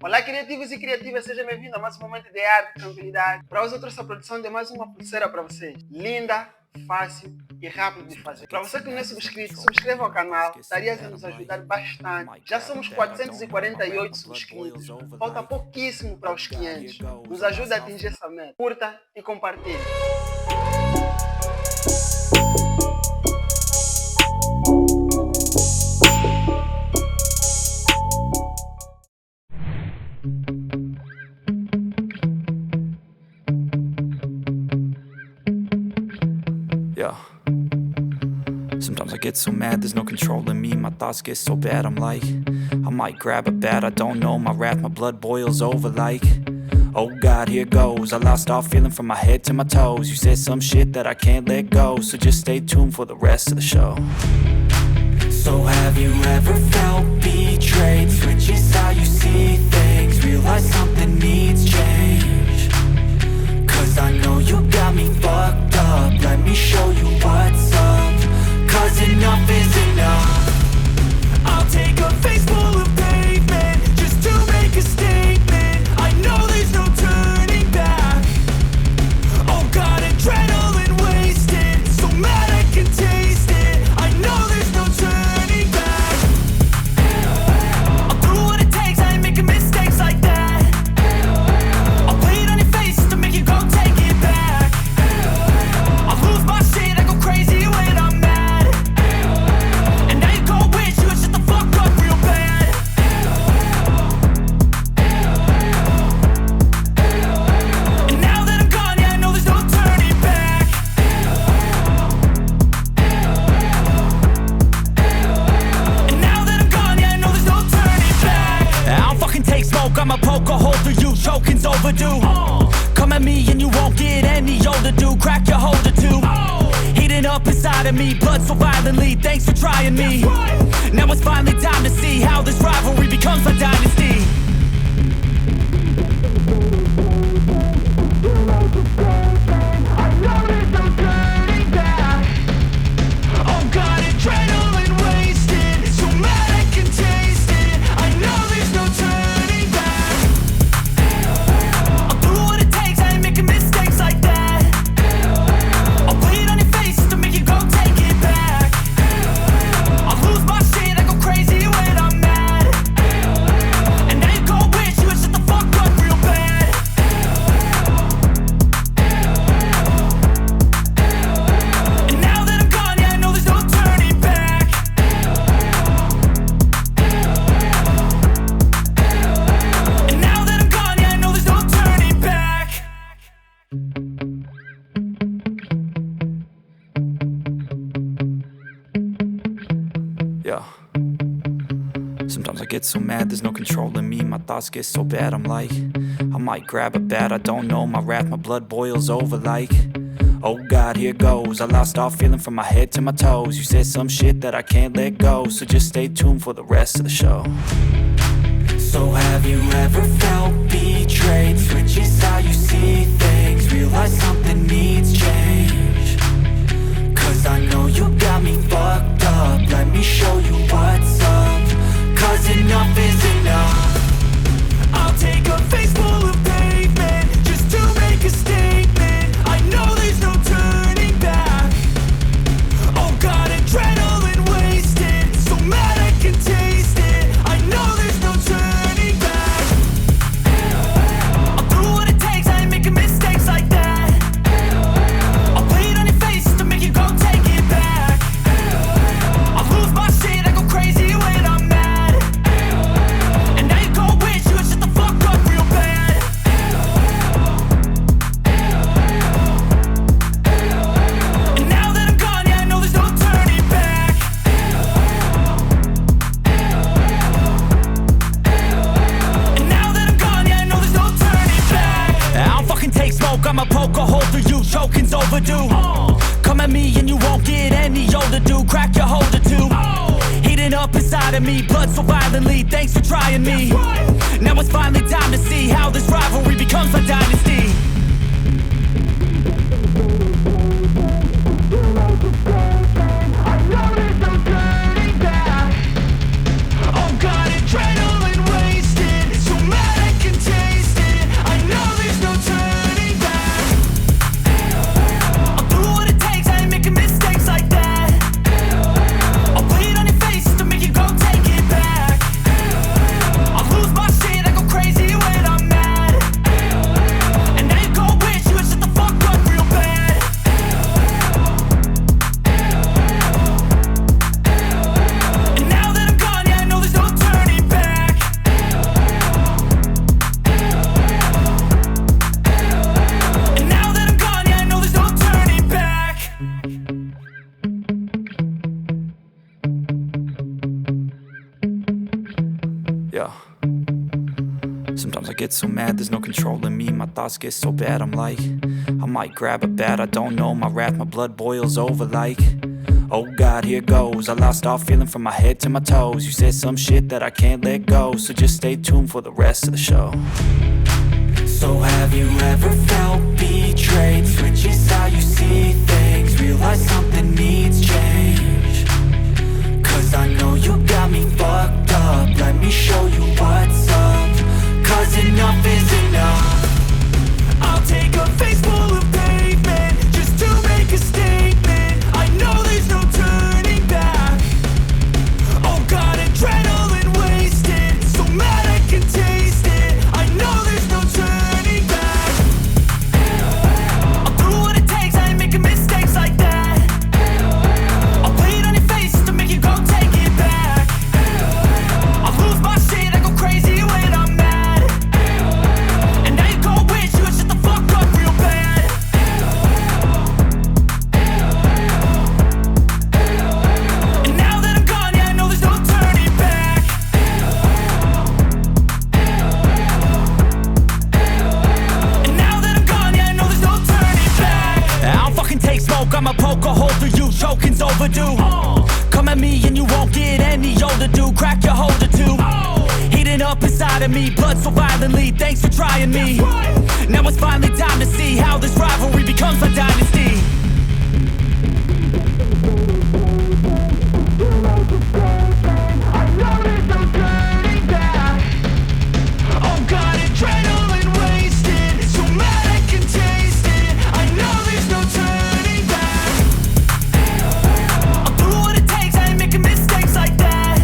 Olá, criativos e criativas, sejam bem-vindos a mais um momento de arte, tranquilidade. Para hoje eu trouxe a produção de mais uma pulseira para vocês. Linda, fácil e rápido de fazer. Para você que não é subscrito, subscreva o canal, estaria a nos ajudar bastante. Já somos 448 subscritos, falta pouquíssimo para os 500. Nos ajuda a atingir essa meta. Curta e compartilhe. Sometimes I get so mad, there's no controlling me. My thoughts get so bad, I'm like, I might grab a bat, I don't know. My wrath, my blood boils over like, oh God, here goes. I lost all feeling from my head to my toes. You said some shit that I can't let go, so just stay tuned for the rest of the show. So have you ever felt betrayed? Switches how you see things, realize something needs change. Cause I know you got me fucked up, let me show you what's up. Cause enough is enough. I'll take a face full of pavement just to make a statement. I know there's no turning back. Oh God, adrenaline wasted, so mad I can taste it. I know there's no turning back. I'll do what it takes, I ain't making mistakes like that. I'll play it on your face to make you go take it back. I'll lose my shit, I go crazy when I'm mad. I'ma poke a hole through you, choking's overdue. Come at me and you won't get any older, dude. Crack your holder too. Heating up inside of me, blood so violently. Thanks for trying me. Now it's finally time to see how this rivalry becomes a dynasty. I know there's no turning back. Oh God, adrenaline wasted, so mad I can taste it. I know there's no turning. Sometimes I get so mad, there's no controlling me. My thoughts get so bad, I'm like, I might grab a bat, I don't know. My wrath, my blood boils over like, oh God, here goes. I lost all feeling from my head to my toes. You said some shit that I can't let go, so just stay tuned for the rest of the show. So have you ever felt betrayed? Switches how you see things, realize something needs change. Cause I know you got me fucked up, let me show you what's up. Cause enough is enough. I'll take a face full of pavement just to make a statement. I know there's no turning back. Oh God, adrenaline wasted, so mad I can taste it. I know there's no turning back. I'll do what it takes, I ain't making mistakes like that. I'll play it on your face to make you go take it back. I'll lose my shit, I go crazy when I'm mad. I'ma poke a hole through you, choking's overdue. Come at me and you won't get any older, dude. Crack your holder too. Heating up inside of me, blood so violently. Thanks for trying me. Now it's finally time to see how this rivalry becomes a dynasty. I know there's no turning back. Oh God, adrenaline wasted, so mad Sometimes I get so mad, there's no controlling me. My thoughts get so bad, I'm like, I might grab a bat, I don't know. My wrath, my blood boils over like, oh God, here goes. I lost all feeling from my head to my toes. You said some shit that I can't let go, so just stay tuned for the rest of the show. So have you ever felt betrayed? Switches how you see things, realize something needs change. Cause I know you got me fucked up, let me show you what's up. Cause enough is enough. I'll take a face full of pavement just to make a statement. I know there's no turning back. Oh God, adrenaline wasted, so mad I can taste it. I know there's no turning back. I'll do what it takes, I ain't making mistakes like that. I'll bleed on your face to make you go take it back. I'll lose my shit, I go crazy when I'm mad. And now you go wish you would shut the fuck up real bad. And now that I'm gone, yeah, I know there's no turning back. And now that I'm gone, yeah, I know there's no turning back. I don't fucking take smoke, I'ma poke a hole through you, choking's overdue. Come at me and you won't get any older, dude. Crack your holder too. Heating up inside of me, blood so violently. Thanks for trying me. Now it's finally time to see how this rivalry becomes my dynasty. I know there's no turning back. Oh God, adrenaline wasted, so mad I can taste it. I know there's no turning back. I'll do what it takes, I ain't making mistakes like that.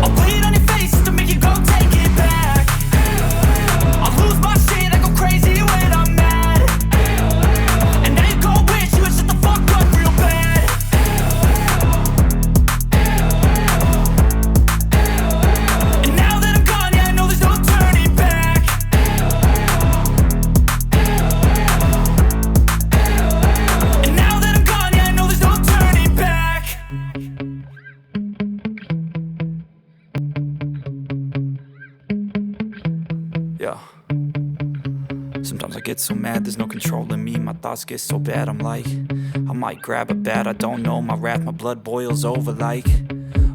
I'll bleed on your face to make you go take it back. I'll lose my shit, I go crazy when I'm mad. And now you go wish you would shut the fuck up real bad. And now that I'm gone, yeah, I know there's no turning back. And now that I'm gone, yeah, I know there's no turning back. Yeah. Sometimes I get so mad, there's no controlling me. My thoughts get so bad, I'm like, I might grab a bat, I don't know. My wrath, my blood boils over like,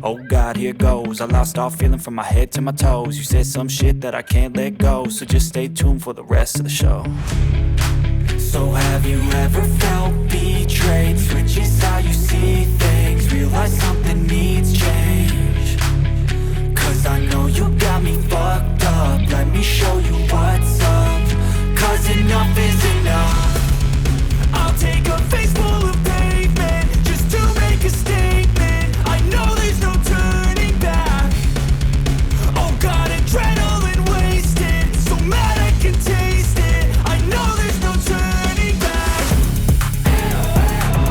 oh God, here goes. I lost all feeling from my head to my toes. You said some shit that I can't let go, so just stay tuned for the rest of the show. So have you ever felt betrayed? Switches how you see things, realize something needs change. Cause I know you got me fucked up, let me show you what's up. Cause enough is enough. I'll take a face full of pavement just to make a statement. I know there's no turning back. Oh God, adrenaline wasted, so mad I can taste it. I know there's no turning back.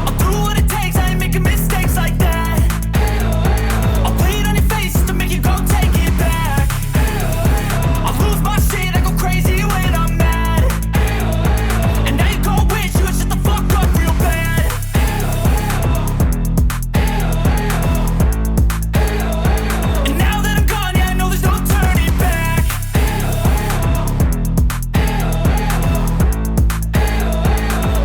I'll do what it takes, I ain't making mistakes like that. I'll bleed on your face to make you go take it back. I'll lose my shit, I go crazy when I'm mad. And now you go wish you would shut the fuck up real bad. And now that I'm gone, yeah, I know there's no turning back.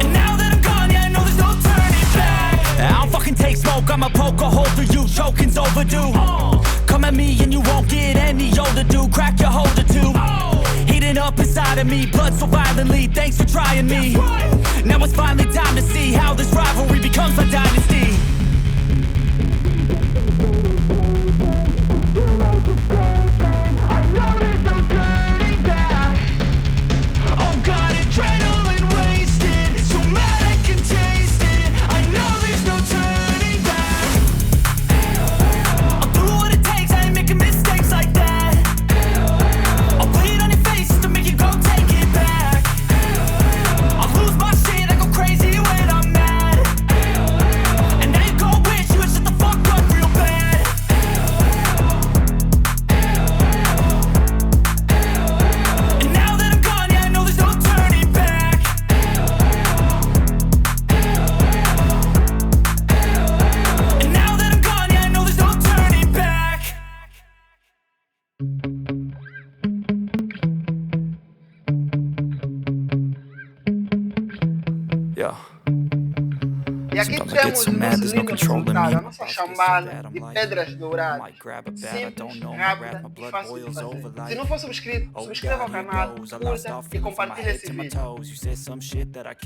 And now that I'm gone, yeah, I know there's no turning back. I don't fucking take smoke, I'ma poke a hole through you, choking's overdue. Come at me and you won't get any older, dude. Crack your holder too. Heating up inside of me, blood so violently. Thanks for trying me. Now it's finally time to see how this rivalry becomes my dynasty. I know there's no turning back. Oh God, adrenaline wasted, so mad I can taste it. I know there's no turning back. I'll do what it takes, I ain't making mistakes like that. I'll bleed on your face to make you go take it back. I'll lose my shit, I go crazy when I'm mad. And now you Sometimes I get Temos so o mad, nosso there's no lindo controlling me. resultado, a My nossa thoughts get so chambala bad, I'm de like, pedras I douradas. might grab a bat, I don't Simples, know, my wrath, rápida my e blood fácil de boils fazer. over Se like, não for subscrito, oh subscreva God, o here canal, goes. I lost curta all e feeling from my compartilhe head esse to my vídeo. toes. You said some shit that I can't